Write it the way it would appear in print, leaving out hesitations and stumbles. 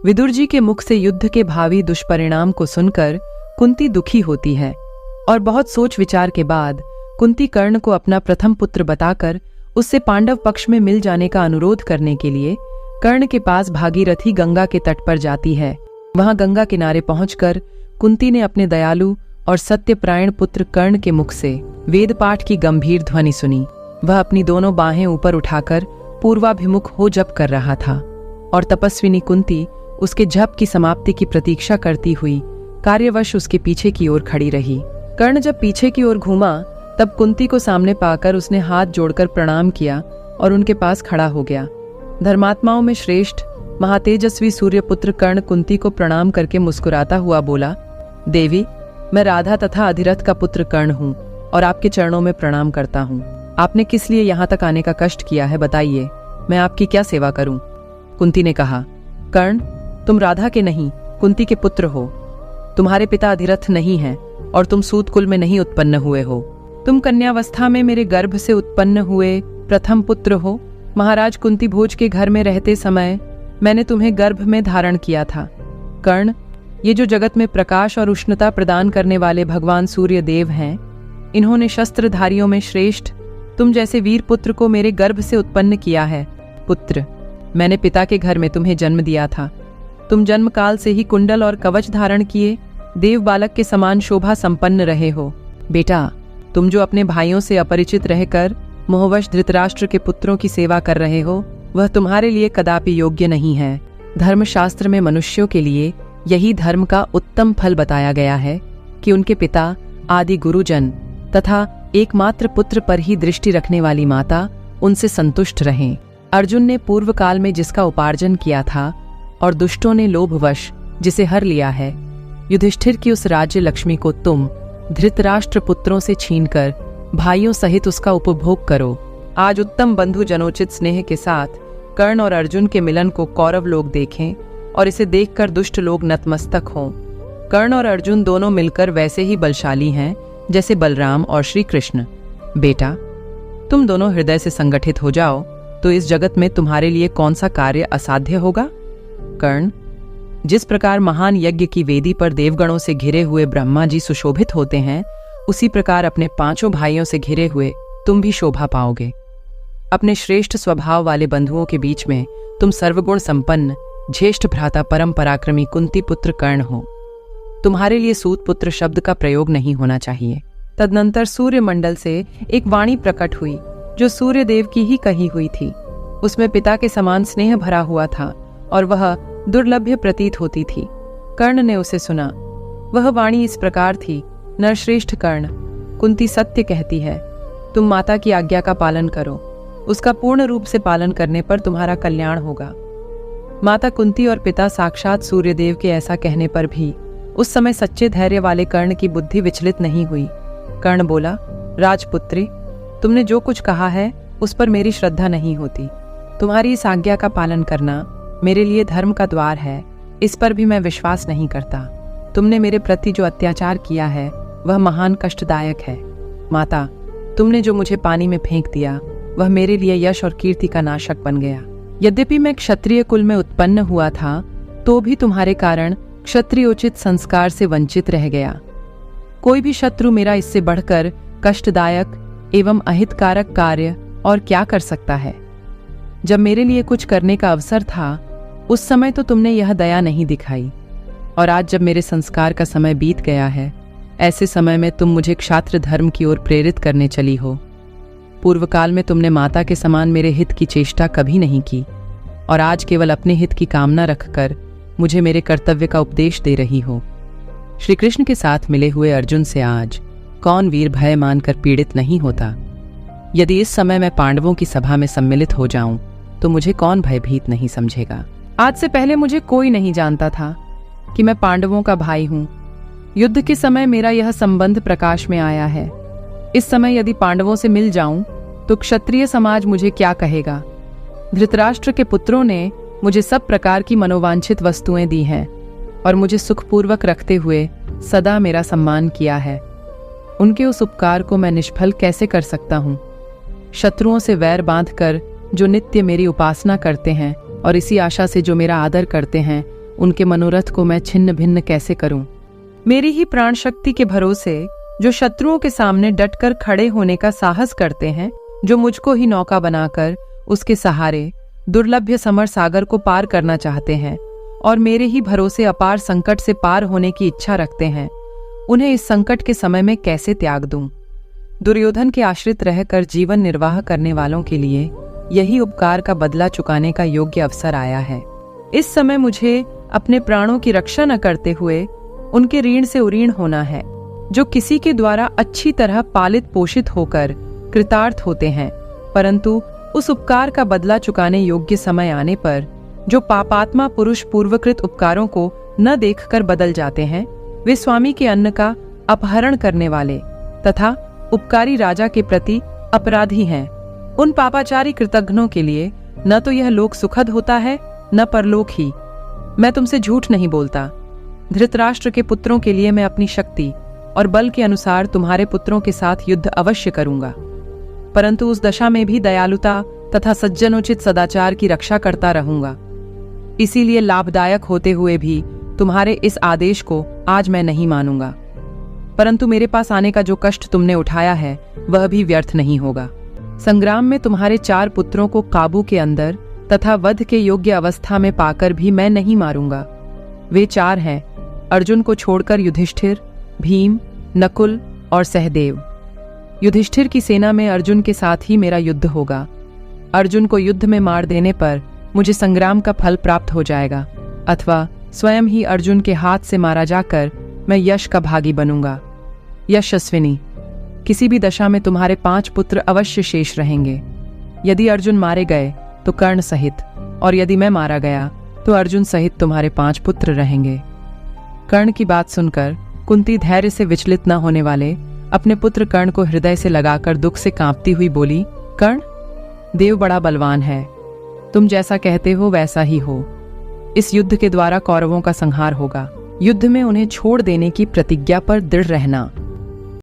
विदुर जी के मुख से युद्ध के भावी दुष्परिणाम को सुनकर कुंती दुखी होती है और बहुत सोच विचार के बाद कुंती कर्ण को अपना प्रथम पुत्र बताकर उससे पांडव पक्ष में मिल जाने का अनुरोध करने के लिए कर्ण के पास भागीरथी गंगा के तट पर जाती है। वहां गंगा किनारे पहुंचकर कुंती ने अपने दयालु और सत्यप्रायण पुत्र कर्ण के मुख से वेद पाठ की गंभीर ध्वनि सुनी। वह अपनी दोनों बाहें ऊपर उठाकर पूर्वाभिमुख हो जप कर रहा था और तपस्विनी कुंती उसके जप की समाप्ति की प्रतीक्षा करती हुई कार्यवश उसके पीछे की ओर खड़ी रही। कर्ण जब पीछे की ओर घूमा तब कुंती को सामने पाकर उसने हाथ जोड़कर प्रणाम किया और उनके पास खड़ा हो गया। धर्मात्माओं में श्रेष्ठ महातेजस्वी सूर्यपुत्र कर्ण कुंती को प्रणाम करके मुस्कुराता हुआ बोला, देवी, मैं राधा तथा अधिरथ का पुत्र कर्ण हूँ और आपके चरणों में प्रणाम करता हूँ। आपने किस लिए यहाँ तक आने का कष्ट किया है, बताइए, मैं आपकी क्या सेवा करूँ? कुंती ने कहा, कर्ण, तुम राधा के नहीं कुंती के पुत्र हो। तुम्हारे पिता अधिरथ नहीं हैं और तुम सूत कुल में नहीं उत्पन्न हुए हो। तुम कन्यावस्था में मेरे गर्भ से उत्पन्न हुए प्रथम पुत्र हो। महाराज कुंती भोज के घर में रहते समय मैंने तुम्हें गर्भ में धारण किया था। कर्ण, ये जो जगत में प्रकाश और उष्णता प्रदान करने वाले भगवान सूर्य देव हैं, इन्होंने शस्त्रधारियों में श्रेष्ठ तुम जैसे वीर पुत्र को मेरे गर्भ से उत्पन्न किया है। पुत्र, मैंने पिता के घर में तुम्हें जन्म दिया था। तुम जन्म काल से ही कुंडल और कवच धारण किए देव बालक के समान शोभा संपन्न रहे हो। बेटा, तुम जो अपने भाइयों से अपरिचित रहकर मोहवश धृतराष्ट्र के पुत्रों की सेवा कर रहे हो, वह तुम्हारे लिए कदापि योग्य नहीं है। धर्मशास्त्र में मनुष्यों के लिए यही धर्म का उत्तम फल बताया गया है कि उनके पिता, आदि गुरुजन तथा एकमात्र पुत्र पर ही दृष्टि रखने वाली माता उनसे संतुष्ट रहें। अर्जुन ने पूर्व काल में जिसका उपार्जन किया था और दुष्टों ने लोभवश जिसे हर लिया है, युधिष्ठिर की उस राज्य लक्ष्मी को तुम धृतराष्ट्र पुत्रों से छीनकर भाइयों सहित उसका उपभोग करो। आज उत्तम बंधु जनोचित स्नेह के साथ कर्ण और अर्जुन के मिलन को कौरव लोग देखें और इसे देखकर दुष्ट लोग नतमस्तक हों। कर्ण और अर्जुन दोनों मिलकर वैसे ही बलशाली हैं जैसे बलराम और श्री कृष्ण। बेटा, तुम दोनों हृदय से संगठित हो जाओ तो इस जगत में तुम्हारे लिए कौन सा कार्य असाध्य होगा? कर्ण, जिस प्रकार महान यज्ञ की वेदी पर देवगणों से घिरे हुए ब्रह्मा जी सुशोभित होते हैं, उसी प्रकार अपने पांचों भाइयों से घिरे हुए तुम भी शोभा पाओगे। अपने श्रेष्ठ स्वभाव वाले बंधुओं के बीच में तुम सर्वगुण संपन्न ज्येष्ठ भ्राता परम पराक्रमी कुंती पुत्र कर्ण हो। तुम्हारे लिए सूत पुत्र शब्द का प्रयोग नहीं होना चाहिए। तदनंतर सूर्य मंडल से एक वाणी प्रकट हुई जो सूर्य देव की ही कही हुई थी। उसमें पिता के समान स्नेह भरा हुआ था और वह दुर्लभ्य प्रतीत होती थी। कर्ण ने उसे सुना। वह वाणी इस प्रकार थी, नरश्रेष्ठ कर्ण, कुंती सत्य कहती है, तुम माता की आज्ञा का पालन करो। उसका पूर्ण रूप से पालन करने पर तुम्हारा कल्याण होगा। माता कुंती और पिता साक्षात सूर्यदेव के ऐसा कहने पर भी उस समय सच्चे धैर्य वाले कर्ण की बुद्धि विचलित नहीं हुई। कर्ण बोला, राजपुत्री, तुमने जो कुछ कहा है उस पर मेरी श्रद्धा नहीं होती। तुम्हारी इस आज्ञा का पालन करना मेरे लिए धर्म का द्वार है, इस पर भी मैं विश्वास नहीं करता। तुमने मेरे प्रति जो अत्याचार किया है वह महान कष्टदायक है। माता, तुमने जो मुझे पानी में फेंक दिया वह मेरे लिए यश और कीर्ति का नाशक बन गया। यद्यपि मैं क्षत्रिय कुल में उत्पन्न हुआ था तो भी तुम्हारे कारण क्षत्रियोचित संस्कार से वंचित रह गया। कोई भी शत्रु मेरा इससे बढ़कर कष्टदायक एवं अहितकारक कार्य और क्या कर सकता है? जब मेरे लिए कुछ करने का अवसर था उस समय तो तुमने यह दया नहीं दिखाई, और आज जब मेरे संस्कार का समय बीत गया है, ऐसे समय में तुम मुझे क्षात्र धर्म की ओर प्रेरित करने चली हो। पूर्व काल में तुमने माता के समान मेरे हित की चेष्टा कभी नहीं की और आज केवल अपने हित की कामना रखकर मुझे मेरे कर्तव्य का उपदेश दे रही हो। श्री कृष्ण के साथ मिले हुए अर्जुन से आज कौन वीर भय मानकर पीड़ित नहीं होता? यदि इस समय मैं पांडवों की सभा में सम्मिलित हो जाऊं तो मुझे कौन भयभीत नहीं समझेगा। आज से पहले मुझे कोई नहीं जानता था कि मैं पांडवों का भाई हूं। युद्ध के समय मेरा यह संबंध प्रकाश में आया है। इस समय यदि पांडवों से मिल जाऊं तो क्षत्रिय समाज मुझे क्या कहेगा? धृतराष्ट्र के पुत्रों ने मुझे सब प्रकार की मनोवांछित वस्तुएं दी हैं और मुझे सुखपूर्वक रखते हुए सदा मेरा सम्मान किया है। उनके उस उपकार को मैं निष्फल कैसे कर सकता हूँ? शत्रुओं से वैर बांधकर जो नित्य मेरी उपासना करते हैं और इसी आशा से जो मेरा आदर करते हैं, उनके मनोरथ को मैं छिन्न भिन्न कैसे करूं? मेरी ही प्राण शक्ति के भरोसे जो शत्रुओं के सामने डटकर खड़े होने का साहस करते हैं, जो मुझको ही नौका बनाकर उसके सहारे दुर्लभ्य समर सागर को पार करना चाहते हैं और मेरे ही भरोसे अपार संकट से पार होने की इच्छा रखते हैं, उन्हें इस संकट के समय में कैसे त्याग दूं? दुर्योधन के आश्रित रहकर जीवन निर्वाह करने वालों के लिए यही उपकार का बदला चुकाने का योग्य अवसर आया है। इस समय मुझे अपने प्राणों की रक्षा न करते हुए उनके ऋण से उऋण होना है, जो किसी के द्वारा अच्छी तरह पालित पोषित होकर कृतार्थ होते हैं, परंतु उस उपकार का बदला चुकाने योग्य समय आने पर जो पापात्मा पुरुष पूर्वकृत उपकारों को न देखकर बदल जाते हैं, वे स्वामी के अन्न का अपहरण करने वाले तथा उपकारी राजा के प्रति अपराधी हैं। उन पापाचारी कृतघ्नों के लिए न तो यह लोक सुखद होता है न परलोक ही। मैं तुमसे झूठ नहीं बोलता। धृतराष्ट्र के पुत्रों के लिए मैं अपनी शक्ति और बल के अनुसार तुम्हारे पुत्रों के साथ युद्ध अवश्य करूंगा, परंतु उस दशा में भी दयालुता तथा सज्जनोचित सदाचार की रक्षा करता रहूंगा। इसीलिए लाभदायक होते हुए भी तुम्हारे इस आदेश को आज मैं नहीं मानूंगा, परंतु मेरे पास आने का जो कष्ट तुमने उठाया है वह भी व्यर्थ नहीं होगा। संग्राम में तुम्हारे 4 पुत्रों को काबू के अंदर तथा वध के योग्य अवस्था में पाकर भी मैं नहीं मारूंगा। वे 4 हैं, अर्जुन को छोड़कर युधिष्ठिर, भीम, नकुल और सहदेव। युधिष्ठिर की सेना में अर्जुन के साथ ही मेरा युद्ध होगा। अर्जुन को युद्ध में मार देने पर मुझे संग्राम का फल प्राप्त हो जाएगा, अथवा स्वयं ही अर्जुन के हाथ से मारा जाकर मैं यश का भागी बनूंगा। यशस्विनी, किसी भी दशा में तुम्हारे 5 पुत्र अवश्य शेष रहेंगे। यदि अर्जुन मारे गए तो कर्ण सहित, और यदि मैं मारा गया तो अर्जुन सहित तुम्हारे 5 पुत्र रहेंगे। कर्ण की बात सुनकर कुंती धैर्य से विचलित न होने वाले अपने पुत्र कर्ण को हृदय से लगाकर दुख से कांपती हुई बोली, कर्ण, देव बड़ा बलवान है, तुम जैसा कहते हो वैसा ही हो। इस युद्ध के द्वारा कौरवों का संहार होगा। युद्ध में उन्हें छोड़ देने की प्रतिज्ञा पर दृढ़ रहना।